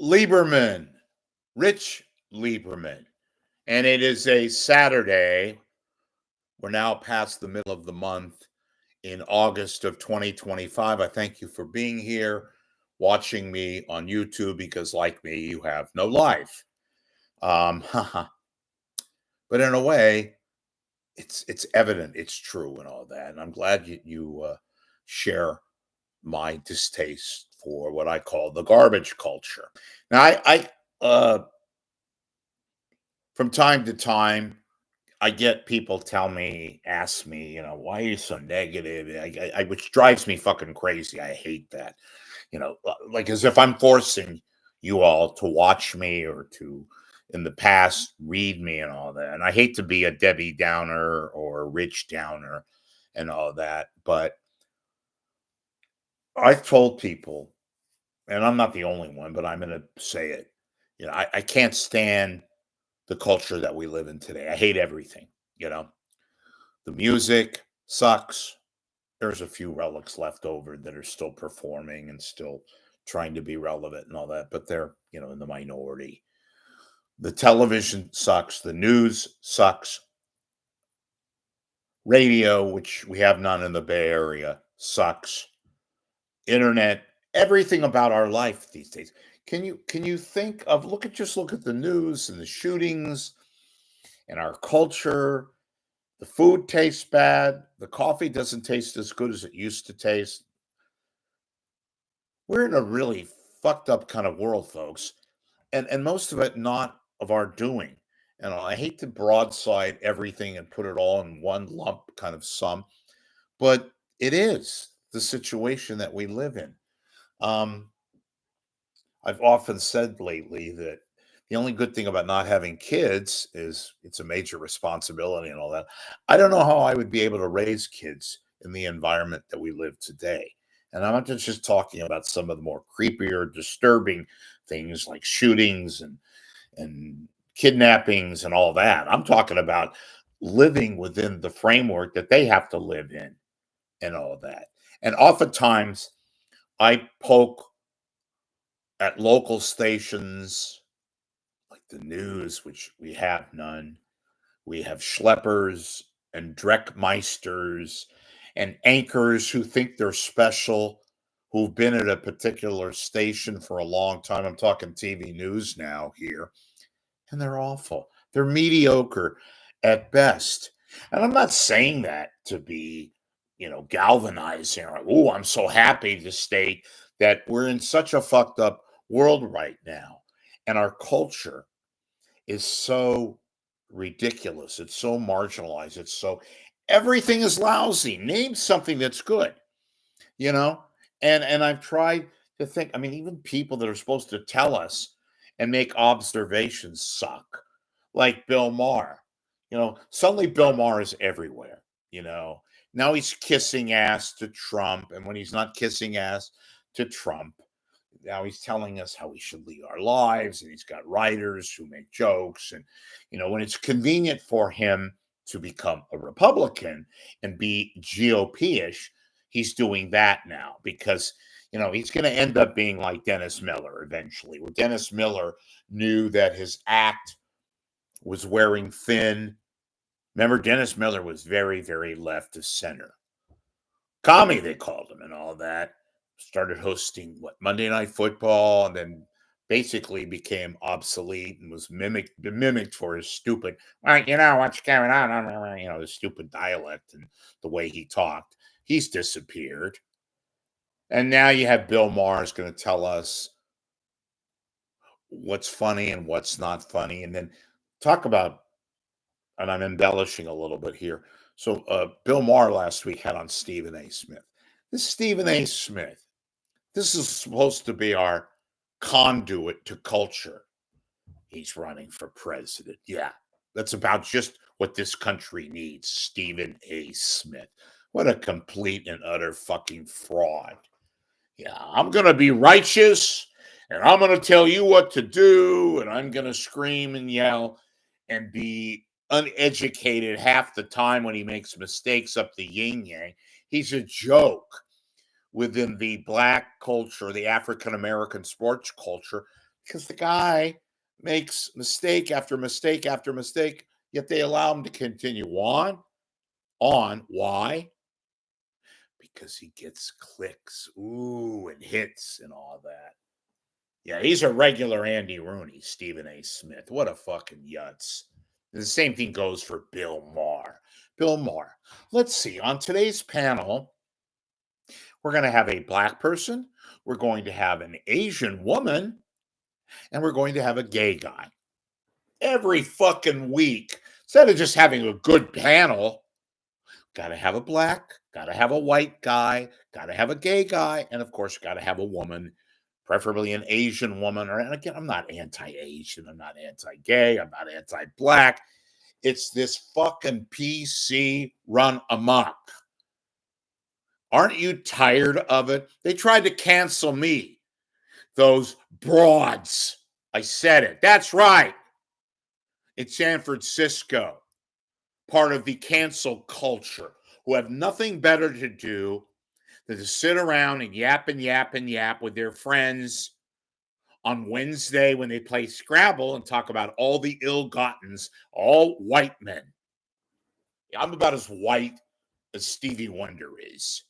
Lieberman, Rich Lieberman. And it is a Saturday. We're now past the middle of the month in August of 2025. I thank you for being here, watching me on YouTube, because, like me, you have no life. But in a way, it's evident, it's true, and all that. And I'm glad you share my distaste for what I call the garbage culture. Now, from time to time, I get people tell me, ask me, why are you so negative? Which drives me fucking crazy. I hate that. Like as if I'm forcing you all to watch me or to, in the past, read me and all that. And I hate to be a Debbie Downer or a Rich Downer and all that, but I've told people, and I'm not the only one, but I'm going to say it. I can't stand the culture that we live in today. I hate everything. You know, the music sucks. There's a few relics left over that are still performing and still trying to be relevant and all that, but they're, in the minority. The television sucks. The news sucks. Radio, which we have none in the Bay Area, sucks. Internet, everything about our life these days. Can you think of, look at the news and the shootings and our culture. The food tastes bad. The coffee doesn't taste as good as it used to taste. We're in a really fucked up kind of world, folks. And most of it not of our doing. And I hate to broadside everything and put it all in one lump kind of sum, but it is the situation that we live in. Um, I've often said lately that the only good thing about not having kids is it's a major responsibility and all that. I don't know how I would be able to raise kids in the environment that we live today. And I'm not just talking about some of the more creepier, disturbing things like shootings and kidnappings and all that. I'm talking about living within the framework that they have to live in and all that. And oftentimes I poke at local stations like the news, which we have none. We have schleppers and dreckmeisters and anchors who think they're special, who've been at a particular station for a long time. I'm talking TV news now here, and they're awful. They're mediocre at best. And I'm not saying that to be, galvanizing, or, oh, I'm so happy to state that we're in such a fucked up world right now. And our culture is so ridiculous. It's so marginalized. It's so, everything is lousy. Name something that's good, you know? And I've tried to think, I mean, even people that are supposed to tell us and make observations suck. Like Bill Maher. Suddenly Bill Maher is everywhere, you know. Now he's kissing ass to Trump, and when he's not kissing ass to Trump, now he's telling us how we should lead our lives, and he's got writers who make jokes. And when it's convenient for him to become a Republican and be GOP-ish, he's doing that now because he's going to end up being like Dennis Miller eventually, where Dennis Miller knew that his act was wearing thin. Remember, Dennis Miller was very, very left of center. Commie, they called him, and all that. Started hosting Monday Night Football, and then basically became obsolete and was mimicked for his stupid, well, what's going on, the stupid dialect and the way he talked. He's disappeared. And now you have Bill Maher is going to tell us what's funny and what's not funny. And then talk about, and I'm embellishing a little bit here. So Bill Maher last week had on Stephen A. Smith. This Stephen A. Smith, this is supposed to be our conduit to culture. He's running for president. Yeah, that's about just what this country needs. Stephen A. Smith. What a complete and utter fucking fraud. Yeah, I'm going to be righteous and I'm going to tell you what to do and I'm going to scream and yell and be uneducated half the time when he makes mistakes up the yin yang. He's a joke within the black culture, the African American sports culture, because the guy makes mistake after mistake after mistake, yet they allow him to continue on. Why? Because he gets clicks, ooh, and hits and all that. Yeah, he's a regular Andy Rooney, Stephen A. Smith. What a fucking yutz. The same thing goes for Bill Maher. Bill Maher. Let's see. On today's panel, we're going to have a black person, we're going to have an Asian woman, and we're going to have a gay guy. Every fucking week, instead of just having a good panel, got to have a black, got to have a white guy, got to have a gay guy, and of course, got to have a woman, preferably an Asian woman. And again, I'm not anti-Asian, I'm not anti-gay, I'm not anti-black. It's this fucking PC run amok. Aren't you tired of it? They tried to cancel me. Those broads. I said it. That's right. In San Francisco, part of the cancel culture, who have nothing better to do than to sit around and yap and yap and yap with their friends on Wednesday when they play Scrabble and talk about all the ill-gottens, all white men. I'm about as white as Stevie Wonder is.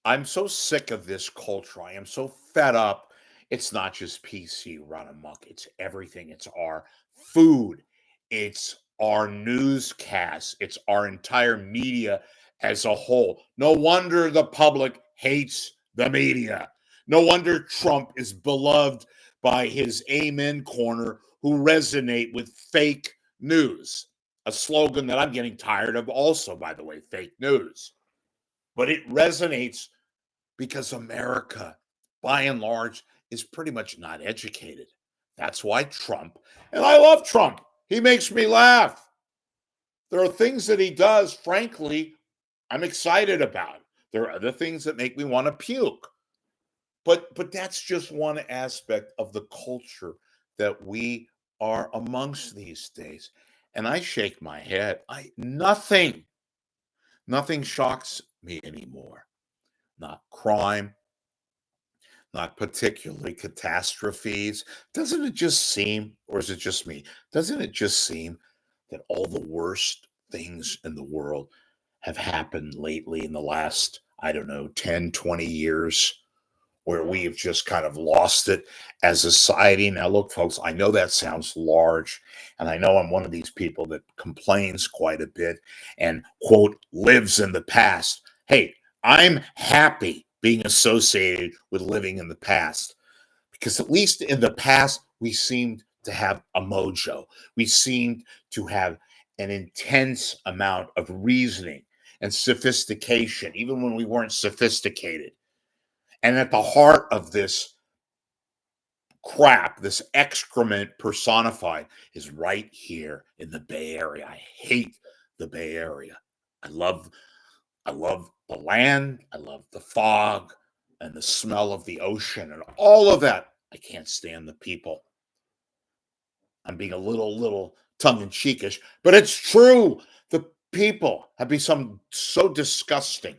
I'm so sick of this culture. I am so fed up. It's not just PC run amok. It's everything. It's our food. It's our newscasts. It's our entire media as a whole. No wonder the public hates the media. No wonder Trump is beloved by his amen corner who resonate with fake news. A slogan that I'm getting tired of also, by the way, fake news. But it resonates because America, by and large, is pretty much not educated. That's why Trump, and I love Trump, he makes me laugh. There are things that he does, frankly, I'm excited about. There are other things that make me want to puke. But that's just one aspect of the culture that we are amongst these days. And I shake my head. Nothing shocks me anymore. Not crime, not particularly catastrophes. Doesn't it just seem, or is it just me? Doesn't it just seem that all the worst things in the world have happened lately in the last, I don't know, 10, 20 years, where we've just kind of lost it as a society? Now, look, folks, I know that sounds large, and I know I'm one of these people that complains quite a bit and, quote, lives in the past. Hey, I'm happy being associated with living in the past, because at least in the past, we seemed to have a mojo. We seemed to have an intense amount of reasoning and sophistication, even when we weren't sophisticated. And at the heart of this crap, this excrement personified, is right here in the Bay Area. I hate the Bay Area. I love the land, I love the fog and the smell of the ocean and all of that. I can't stand the people. I'm being a little tongue-in-cheekish, but it's true. The people have become so disgusting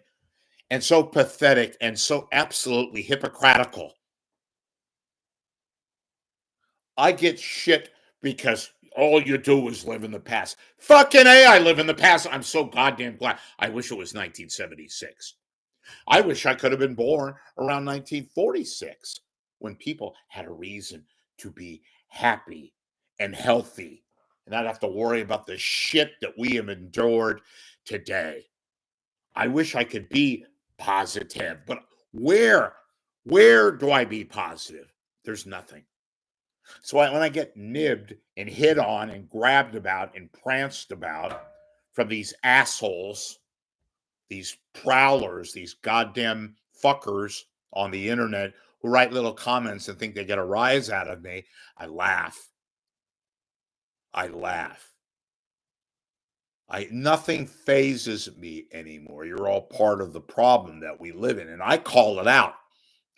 and so pathetic and so absolutely hypocritical. I get shit because all you do is live in the past. Fucking A, I live in the past. I'm so goddamn glad. I wish it was 1976. I wish I could have been born around 1946, when people had a reason to be happy and healthy and not have to worry about the shit that we have endured today. I wish I could be positive, but where do I be positive? There's nothing. So when I get nibbed and hit on and grabbed about and pranced about from these assholes, these prowlers, these goddamn fuckers on the internet who write little comments and think they get a rise out of me, I laugh. I laugh. Nothing phases me anymore. You're all part of the problem that we live in, and I call it out.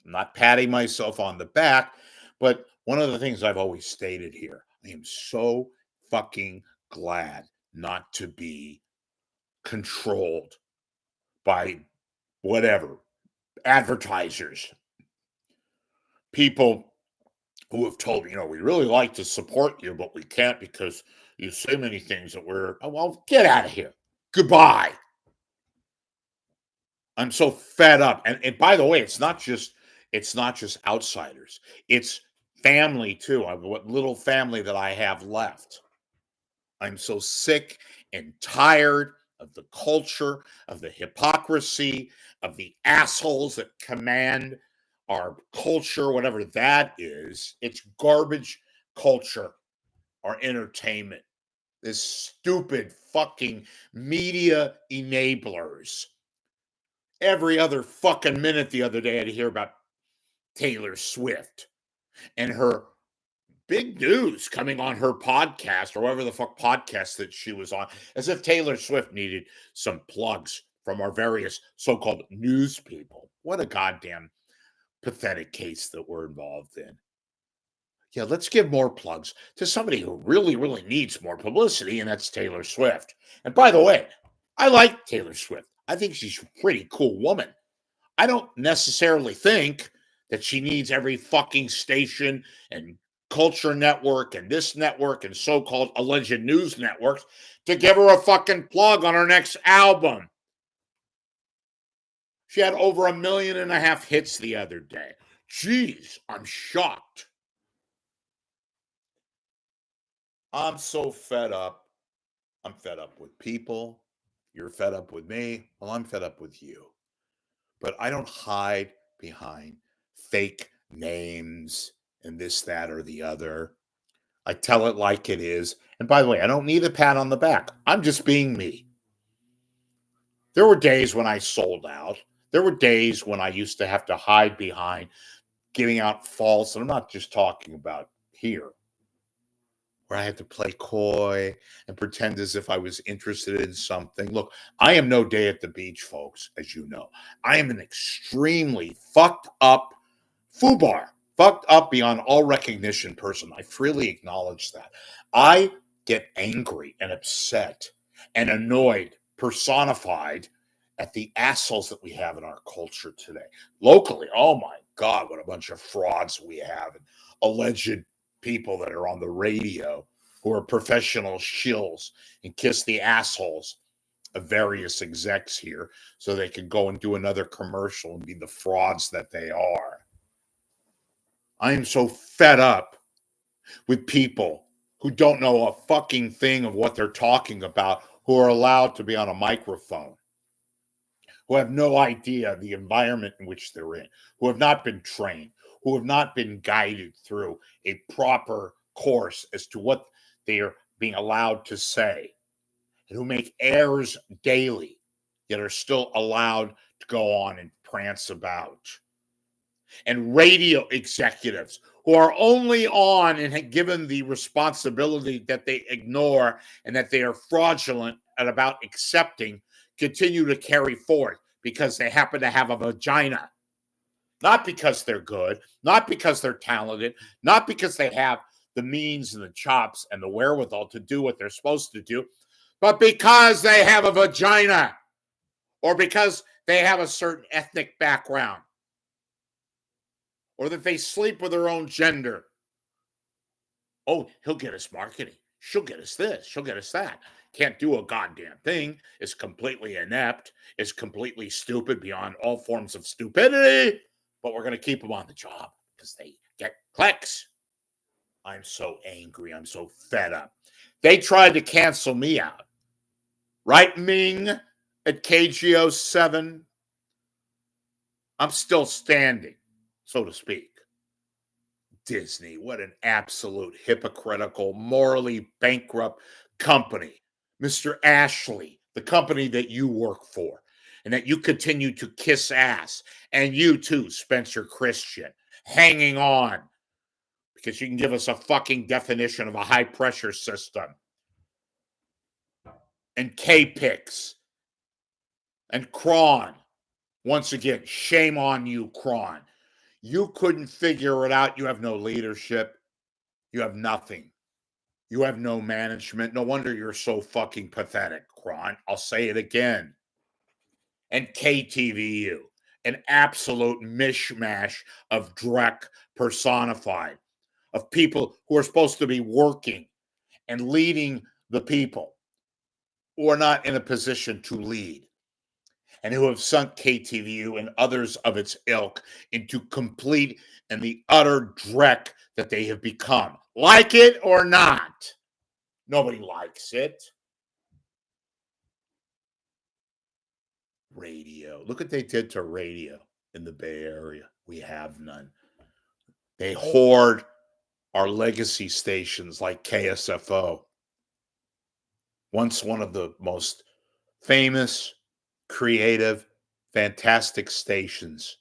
I'm not patting myself on the back, but one of the things I've always stated here, I am so fucking glad not to be controlled by whatever advertisers, people who have told me, we really like to support you, but we can't because you say many things that well, get out of here. Goodbye. I'm so fed up. And by the way, it's not just outsiders. It's family too. What little family that I have left. I'm so sick and tired of the culture, of the hypocrisy, of the assholes that command our culture, whatever that is. It's garbage culture, our entertainment. This stupid fucking media enablers. Every other fucking minute the other day, I had to hear about Taylor Swift and her big news coming on her podcast or whatever the fuck podcast that she was on, as if Taylor Swift needed some plugs from our various so-called news people. What a goddamn pathetic case that we're involved in. Yeah, let's give more plugs to somebody who really, really needs more publicity, and that's Taylor Swift. And by the way, I like Taylor Swift. I think she's a pretty cool woman. I don't necessarily think that she needs every fucking station and culture network and this network and so-called alleged news networks to give her a fucking plug on her next album. She had over 1.5 million hits the other day. Jeez, I'm shocked. I'm so fed up. I'm fed up with people. You're fed up with me. Well, I'm fed up with you. But I don't hide behind fake names and this, that, or the other. I tell it like it is. And by the way, I don't need a pat on the back. I'm just being me. There were days when I sold out. There were days when I used to have to hide behind giving out false, and I'm not just talking about here, where I had to play coy and pretend as if I was interested in something. Look, I am no day at the beach, folks, as you know. I am an extremely fucked up foobar, fucked up beyond all recognition person. I freely acknowledge that. I get angry and upset and annoyed, personified at the assholes that we have in our culture today. Locally, oh my God, what a bunch of frauds we have and alleged people that are on the radio who are professional shills and kiss the assholes of various execs here so they can go and do another commercial and be the frauds that they are. I am so fed up with people who don't know a fucking thing of what they're talking about, who are allowed to be on a microphone, who have no idea the environment in which they're in, who have not been trained, who have not been guided through a proper course as to what they are being allowed to say, and who make errors daily, yet are still allowed to go on and prance about. And radio executives who are only on and given the responsibility that they ignore and that they are fraudulent at about accepting continue to carry forth because they happen to have a vagina. Not because they're good, not because they're talented, not because they have the means and the chops and the wherewithal to do what they're supposed to do, but because they have a vagina or because they have a certain ethnic background or that they sleep with their own gender. Oh, he'll get us marketing. She'll get us this. She'll get us that. Can't do a goddamn thing. Is completely inept. Is completely stupid beyond all forms of stupidity. But we're going to keep them on the job because they get clicks. I'm so angry. I'm so fed up. They tried to cancel me out. Right, Ming, at KGO7? I'm still standing, so to speak. Disney, what an absolute hypocritical, morally bankrupt company. Mr. Ashley, the company that you work for and that you continue to kiss ass. And you too, Spencer Christian, hanging on because you can give us a fucking definition of a high pressure system. And K-Pix and Kron. Once again, shame on you, Kron. You couldn't figure it out. You have no leadership. You have nothing. You have no management. No wonder you're so fucking pathetic, Kron. I'll say it again. And KTVU, an absolute mishmash of dreck personified. of people who are supposed to be working and leading the people, who are not in a position to lead, and who have sunk KTVU and others of its ilk into complete and the utter dreck that they have become. Like it or not, nobody likes it. Radio. Look what they did to radio in the Bay Area. We have none. They hoard our legacy stations like KSFO. Once one of the most famous, creative, fantastic stations.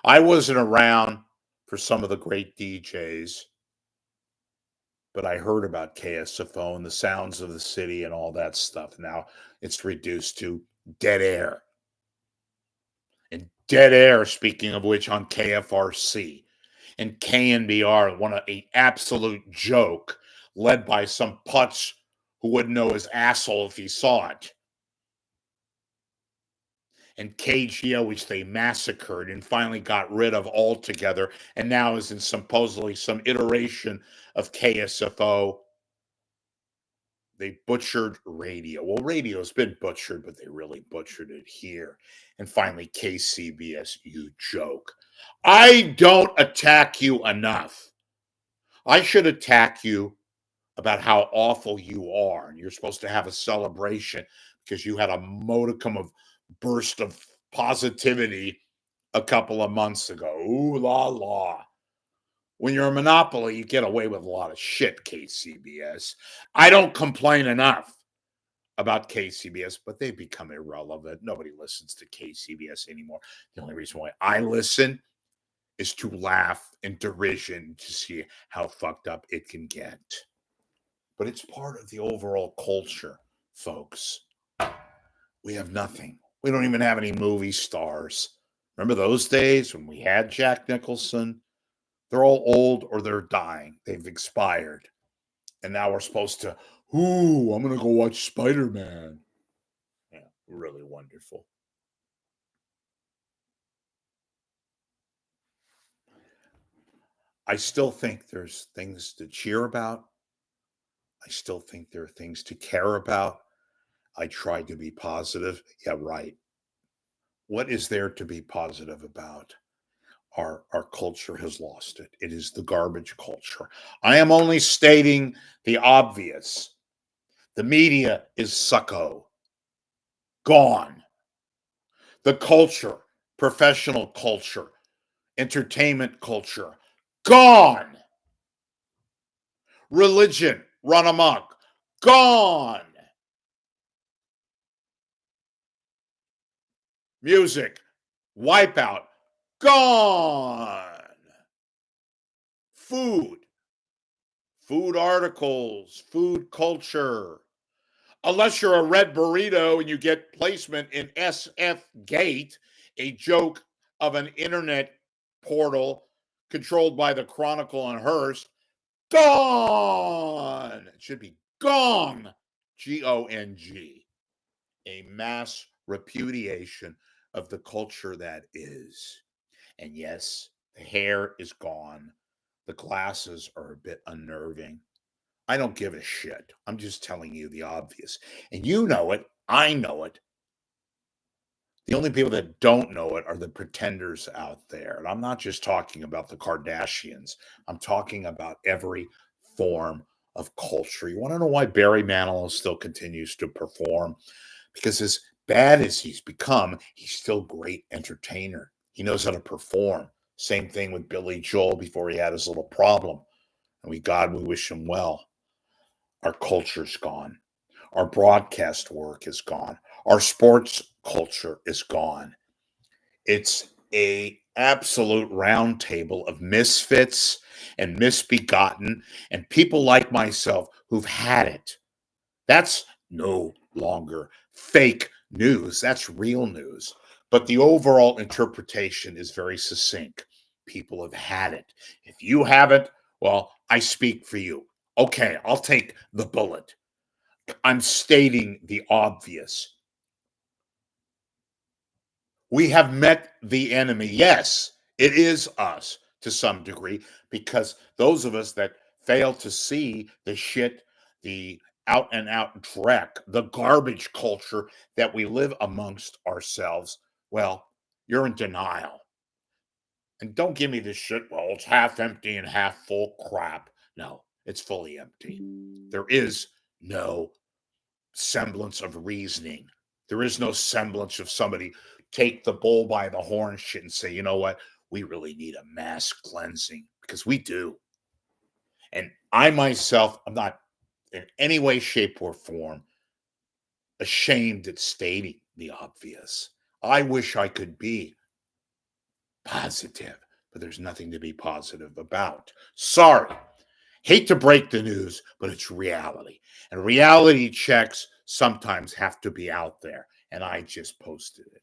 I wasn't around for some of the great DJs, but I heard about KSFO and the sounds of the city and all that stuff. Now it's reduced to dead air. And dead air, speaking of which, on KFRC and KNBR, an absolute joke led by some putz who wouldn't know his asshole if he saw it. And KGO, which they massacred and finally got rid of altogether, and now is in supposedly some iteration of KSFO. They butchered radio. Well, radio's been butchered, but they really butchered it here. And finally, KCBS, you joke. I don't attack you enough. I should attack you about how awful you are. And you're supposed to have a celebration because you had a modicum of burst of positivity a couple of months ago. Ooh la la. When you're a monopoly, you get away with a lot of shit, KCBS. I don't complain enough about KCBS, but they've become irrelevant. Nobody listens to KCBS anymore. The only reason why I listen is to laugh in derision to see how fucked up it can get. But it's part of the overall culture, folks. We have nothing. We don't even have any movie stars. Remember those days when we had Jack Nicholson? They're all old or they're dying. They've expired. And now we're supposed to, I'm going to go watch Spider-Man. Yeah, really wonderful. I still think there's things to cheer about. I still think there are things to care about. I try to be positive. Yeah, right. What is there to be positive about? Our culture has lost it. It is the garbage culture. I am only stating the obvious. The media is sucko. Gone. The culture, professional culture, entertainment culture, gone. Religion, run amok, gone. Music, wipeout, gone. Food articles, food culture. Unless you're a red burrito and you get placement in SF Gate, a joke of an internet portal controlled by the Chronicle and Hearst, gone. It should be gong, Gong. A mass repudiation of the culture that is. And yes, the hair is gone. The glasses are a bit unnerving. I don't give a shit. I'm just telling you the obvious. And you know it. I know it. The only people that don't know it are the pretenders out there. And I'm not just talking about the Kardashians. I'm talking about every form of culture. You want to know why Barry Manilow still continues to perform? Because as bad as he's become, he's still a great entertainer. He knows how to perform. Same thing with Billy Joel before he had his little problem. And we wish him well. Our culture's gone. Our broadcast work is gone. Our sports culture is gone. It's a absolute round table of misfits and misbegotten and people like myself who've had it. That's no longer fake news. That's real news. But the overall interpretation is very succinct. People have had it. If you haven't, well, I speak for you. Okay, I'll take the bullet. I'm stating the obvious. We have met the enemy. Yes, it is us. to some degree, because those of us that fail to see the shit, the out and out dreck, the garbage culture that we live amongst ourselves, well, you're in denial. And don't give me this shit, well, it's half empty and half full crap. No, it's fully empty. There is no semblance of reasoning. There is no semblance of somebody take the bull by the horn shit and say, you know what? We really need a mass cleansing, because we do. And I myself, I'm not in any way, shape, or form ashamed at stating the obvious. I wish I could be positive, but there's nothing to be positive about. Sorry. Hate to break the news, but it's reality. And reality checks sometimes have to be out there. And I just posted it.